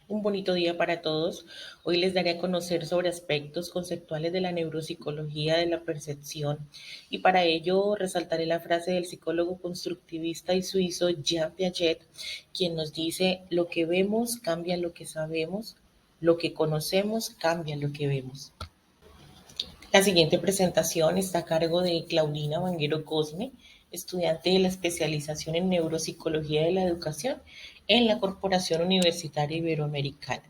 Un bonito día para todos. Hoy les daré a conocer sobre aspectos conceptuales de la neuropsicología de la percepción y para ello resaltaré la frase del psicólogo constructivista y suizo Jean Piaget, quien nos dice, lo que vemos cambia lo que sabemos, lo que conocemos cambia lo que vemos. La siguiente presentación está a cargo de Claudina Vanguero Cosme, estudiante de la especialización en neuropsicología de la educación en la Corporación Universitaria Iberoamericana.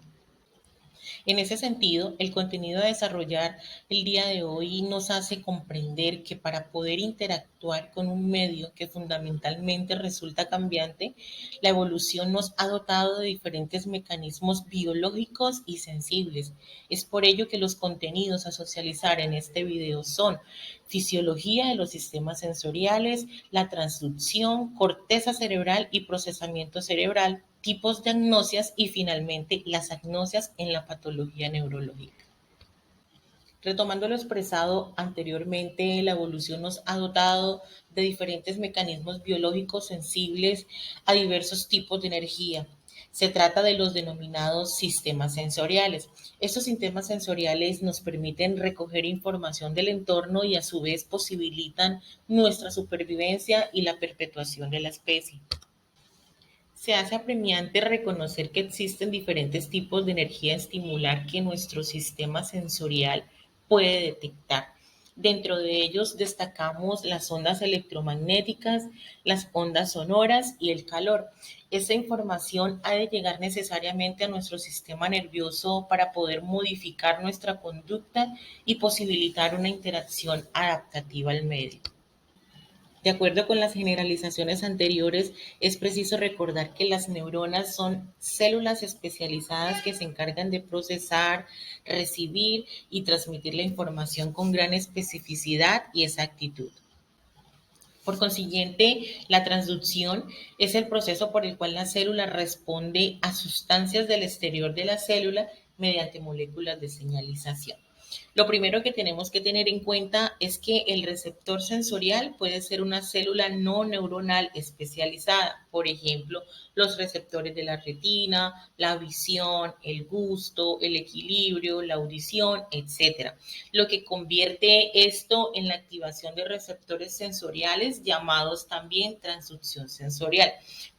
En ese sentido, el contenido a desarrollar el día de hoy nos hace comprender que para poder interactuar con un medio que fundamentalmente resulta cambiante, la evolución nos ha dotado de diferentes mecanismos biológicos y sensibles. Es por ello que los contenidos a socializar en este video son fisiología de los sistemas sensoriales, la transducción, corteza cerebral y procesamiento cerebral, tipos de agnosias y finalmente las agnosias en la patología neurológica. Retomando lo expresado anteriormente, la evolución nos ha dotado de diferentes mecanismos biológicos sensibles a diversos tipos de energía. Se trata de los denominados sistemas sensoriales. Estos sistemas sensoriales nos permiten recoger información del entorno y a su vez posibilitan nuestra supervivencia y la perpetuación de la especie. Se hace apremiante reconocer que existen diferentes tipos de energía estimular que nuestro sistema sensorial puede detectar. Dentro de ellos destacamos las ondas electromagnéticas, las ondas sonoras y el calor. Esta información ha de llegar necesariamente a nuestro sistema nervioso para poder modificar nuestra conducta y posibilitar una interacción adaptativa al medio. De acuerdo con las generalizaciones anteriores, es preciso recordar que las neuronas son células especializadas que se encargan de procesar, recibir y transmitir la información con gran especificidad y exactitud. Por consiguiente, la transducción es el proceso por el cual la célula responde a sustancias del exterior de la célula mediante moléculas de señalización. Lo primero que tenemos que tener en cuenta es que el receptor sensorial puede ser una célula no neuronal especializada, por ejemplo, los receptores de la retina, la visión, el gusto, el equilibrio, la audición, etcétera. Lo que convierte esto en la activación de receptores sensoriales llamados también transducción sensorial.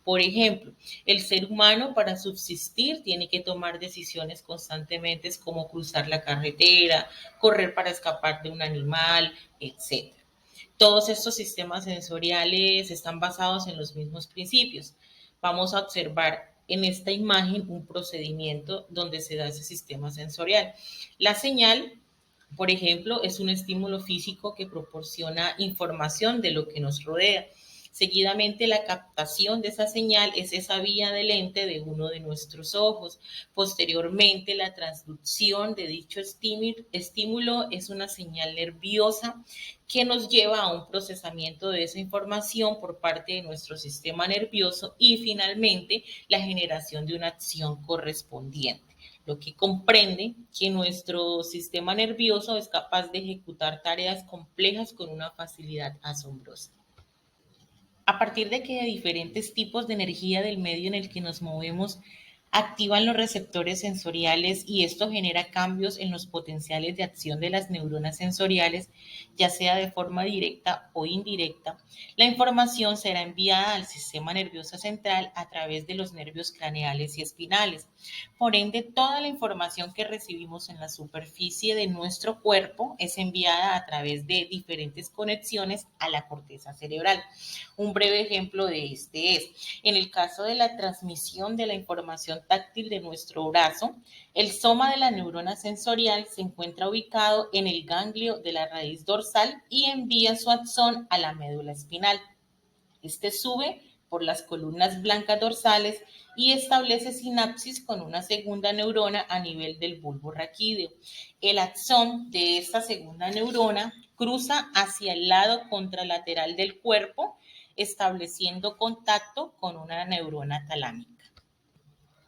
Por ejemplo, el ser humano para subsistir tiene que tomar decisiones constantemente como cruzar la carretera, correr para escapar de un animal, etcétera. Todos estos sistemas sensoriales están basados en los mismos principios. Vamos a observar en esta imagen un procedimiento donde se da ese sistema sensorial. La señal, por ejemplo, es un estímulo físico que proporciona información de lo que nos rodea. Seguidamente, la captación de esa señal es esa vía del lente de uno de nuestros ojos. Posteriormente, la transducción de dicho estímulo es una señal nerviosa que nos lleva a un procesamiento de esa información por parte de nuestro sistema nervioso y finalmente la generación de una acción correspondiente, lo que comprende que nuestro sistema nervioso es capaz de ejecutar tareas complejas con una facilidad asombrosa. A partir de que diferentes tipos de energía del medio en el que nos movemos activan los receptores sensoriales y esto genera cambios en los potenciales de acción de las neuronas sensoriales, ya sea de forma directa o indirecta, la información será enviada al sistema nervioso central a través de los nervios craneales y espinales. Por ende, toda la información que recibimos en la superficie de nuestro cuerpo es enviada a través de diferentes conexiones a la corteza cerebral. Un breve ejemplo de este es, en el caso de la transmisión de la información táctil de nuestro brazo, el soma de la neurona sensorial se encuentra ubicado en el ganglio de la raíz dorsal y envía su axón a la médula espinal. Este sube por las columnas blancas dorsales y establece sinapsis con una segunda neurona a nivel del bulbo raquídeo. El axón de esta segunda neurona cruza hacia el lado contralateral del cuerpo, estableciendo contacto con una neurona talámica.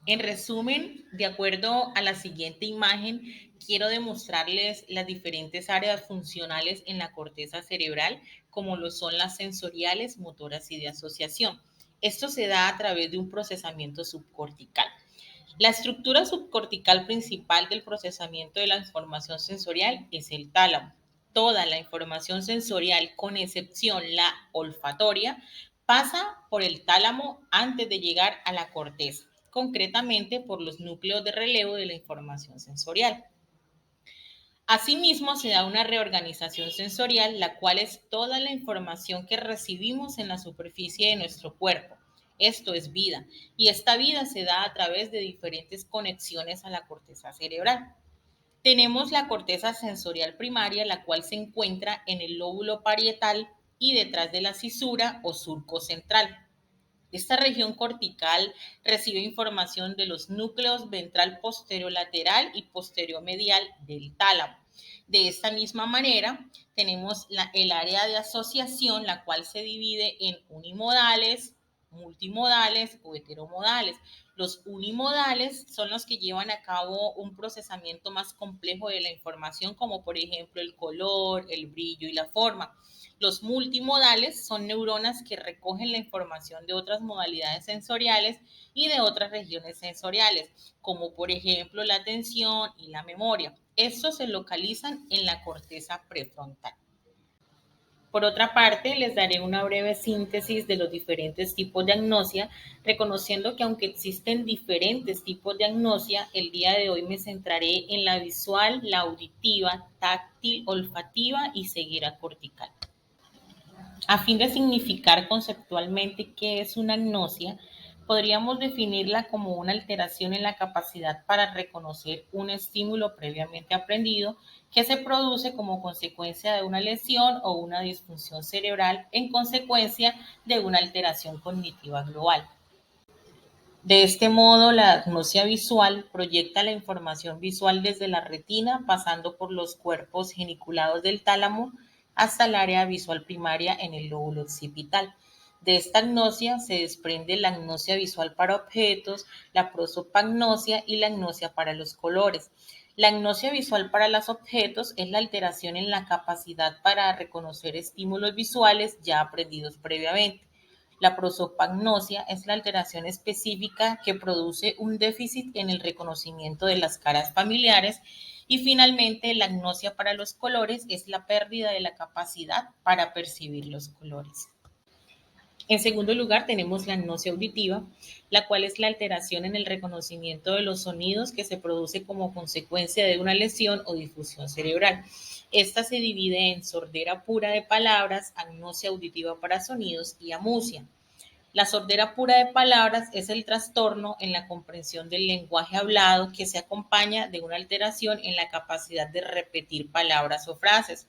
En resumen, de acuerdo a la siguiente imagen, quiero demostrarles las diferentes áreas funcionales en la corteza cerebral, como lo son las sensoriales, motoras y de asociación. Esto se da a través de un procesamiento subcortical. La estructura subcortical principal del procesamiento de la información sensorial es el tálamo. Toda la información sensorial, con excepción la olfatoria, pasa por el tálamo antes de llegar a la corteza, concretamente por los núcleos de relevo de la información sensorial. Asimismo, se da una reorganización sensorial, la cual es toda la información que recibimos en la superficie de nuestro cuerpo. Esto es vida, y esta vida se da a través de diferentes conexiones a la corteza cerebral. Tenemos la corteza sensorial primaria, la cual se encuentra en el lóbulo parietal y detrás de la cisura o surco central. Esta región cortical recibe información de los núcleos ventral posterolateral y posterior-medial del tálamo. De esta misma manera, tenemos el área de asociación, la cual se divide en unimodales, multimodales o heteromodales. Los unimodales son los que llevan a cabo un procesamiento más complejo de la información, como por ejemplo el color, el brillo y la forma. Los multimodales son neuronas que recogen la información de otras modalidades sensoriales y de otras regiones sensoriales, como por ejemplo la atención y la memoria. Estos se localizan en la corteza prefrontal. Por otra parte, les daré una breve síntesis de los diferentes tipos de agnosia, reconociendo que aunque existen diferentes tipos de agnosia, el día de hoy me centraré en la visual, la auditiva, táctil, olfativa y ceguera cortical. A fin de significar conceptualmente qué es una agnosia, podríamos definirla como una alteración en la capacidad para reconocer un estímulo previamente aprendido que se produce como consecuencia de una lesión o una disfunción cerebral en consecuencia de una alteración cognitiva global. De este modo, la agnosia visual proyecta la información visual desde la retina, pasando por los cuerpos geniculados del tálamo hasta el área visual primaria en el lóbulo occipital. De esta agnosia se desprende la agnosia visual para objetos, la prosopagnosia y la agnosia para los colores. La agnosia visual para los objetos es la alteración en la capacidad para reconocer estímulos visuales ya aprendidos previamente. La prosopagnosia es la alteración específica que produce un déficit en el reconocimiento de las caras familiares y finalmente la agnosia para los colores es la pérdida de la capacidad para percibir los colores. En segundo lugar, tenemos la agnosia auditiva, la cual es la alteración en el reconocimiento de los sonidos que se produce como consecuencia de una lesión o difusión cerebral. Esta se divide en sordera pura de palabras, agnosia auditiva para sonidos y amusia. La sordera pura de palabras es el trastorno en la comprensión del lenguaje hablado que se acompaña de una alteración en la capacidad de repetir palabras o frases.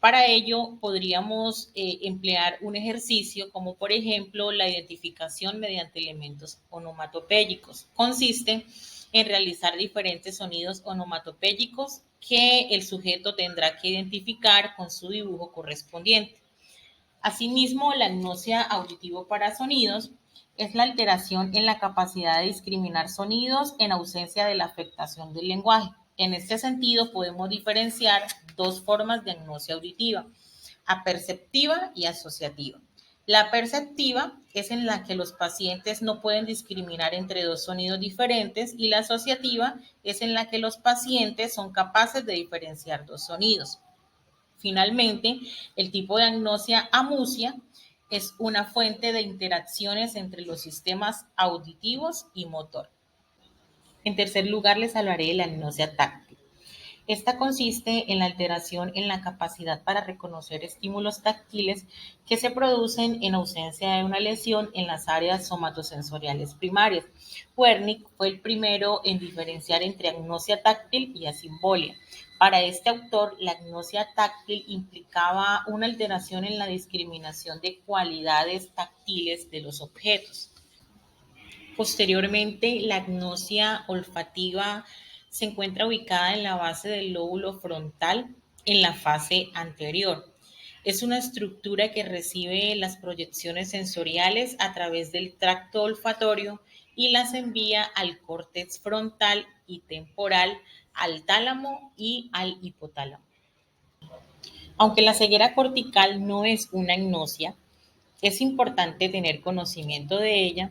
Para ello, podríamos emplear un ejercicio como, por ejemplo, la identificación mediante elementos onomatopéyicos. Consiste en realizar diferentes sonidos onomatopéyicos que el sujeto tendrá que identificar con su dibujo correspondiente. Asimismo, la agnosia auditivo para sonidos es la alteración en la capacidad de discriminar sonidos en ausencia de la afectación del lenguaje. En este sentido, podemos diferenciar dos formas de agnosia auditiva, aperceptiva y asociativa. La perceptiva es en la que los pacientes no pueden discriminar entre dos sonidos diferentes y la asociativa es en la que los pacientes son capaces de diferenciar dos sonidos. Finalmente, el tipo de agnosia amusia es una fuente de interacciones entre los sistemas auditivos y motor. En tercer lugar, les hablaré de la agnosia táctil. Esta consiste en la alteración en la capacidad para reconocer estímulos táctiles que se producen en ausencia de una lesión en las áreas somatosensoriales primarias. Wernicke fue el primero en diferenciar entre agnosia táctil y asimbolia. Para este autor, la agnosia táctil implicaba una alteración en la discriminación de cualidades táctiles de los objetos. Posteriormente, la agnosia olfativa se encuentra ubicada en la base del lóbulo frontal en la fase anterior. Es una estructura que recibe las proyecciones sensoriales a través del tracto olfatorio y las envía al córtex frontal y temporal, al tálamo y al hipotálamo. Aunque la ceguera cortical no es una agnosia, es importante tener conocimiento de ella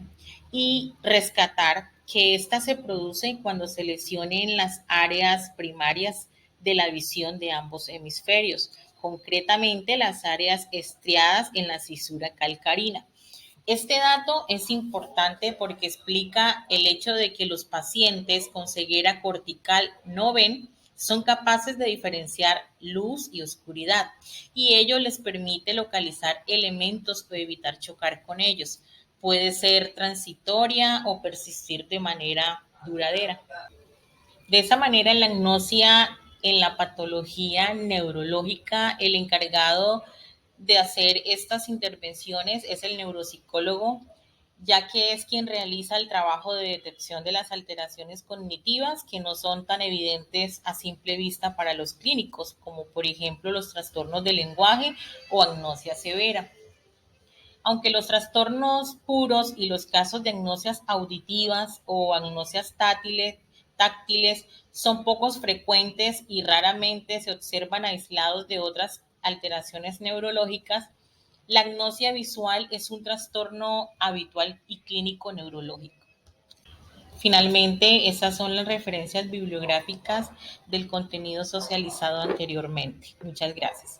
y rescatar que ésta se produce cuando se lesionen las áreas primarias de la visión de ambos hemisferios, concretamente las áreas estriadas en la cisura calcarina. Este dato es importante porque explica el hecho de que los pacientes con ceguera cortical no ven, son capaces de diferenciar luz y oscuridad, y ello les permite localizar elementos o evitar chocar con ellos. Puede ser transitoria o persistir de manera duradera. De esa manera, en la agnosia, en la patología neurológica, el encargado de hacer estas intervenciones es el neuropsicólogo, ya que es quien realiza el trabajo de detección de las alteraciones cognitivas que no son tan evidentes a simple vista para los clínicos, como por ejemplo los trastornos del lenguaje o agnosia severa. Aunque los trastornos puros y los casos de agnosias auditivas o agnosias táctiles son pocos frecuentes y raramente se observan aislados de otras alteraciones neurológicas, la agnosia visual es un trastorno habitual y clínico neurológico. Finalmente, esas son las referencias bibliográficas del contenido socializado anteriormente. Muchas gracias.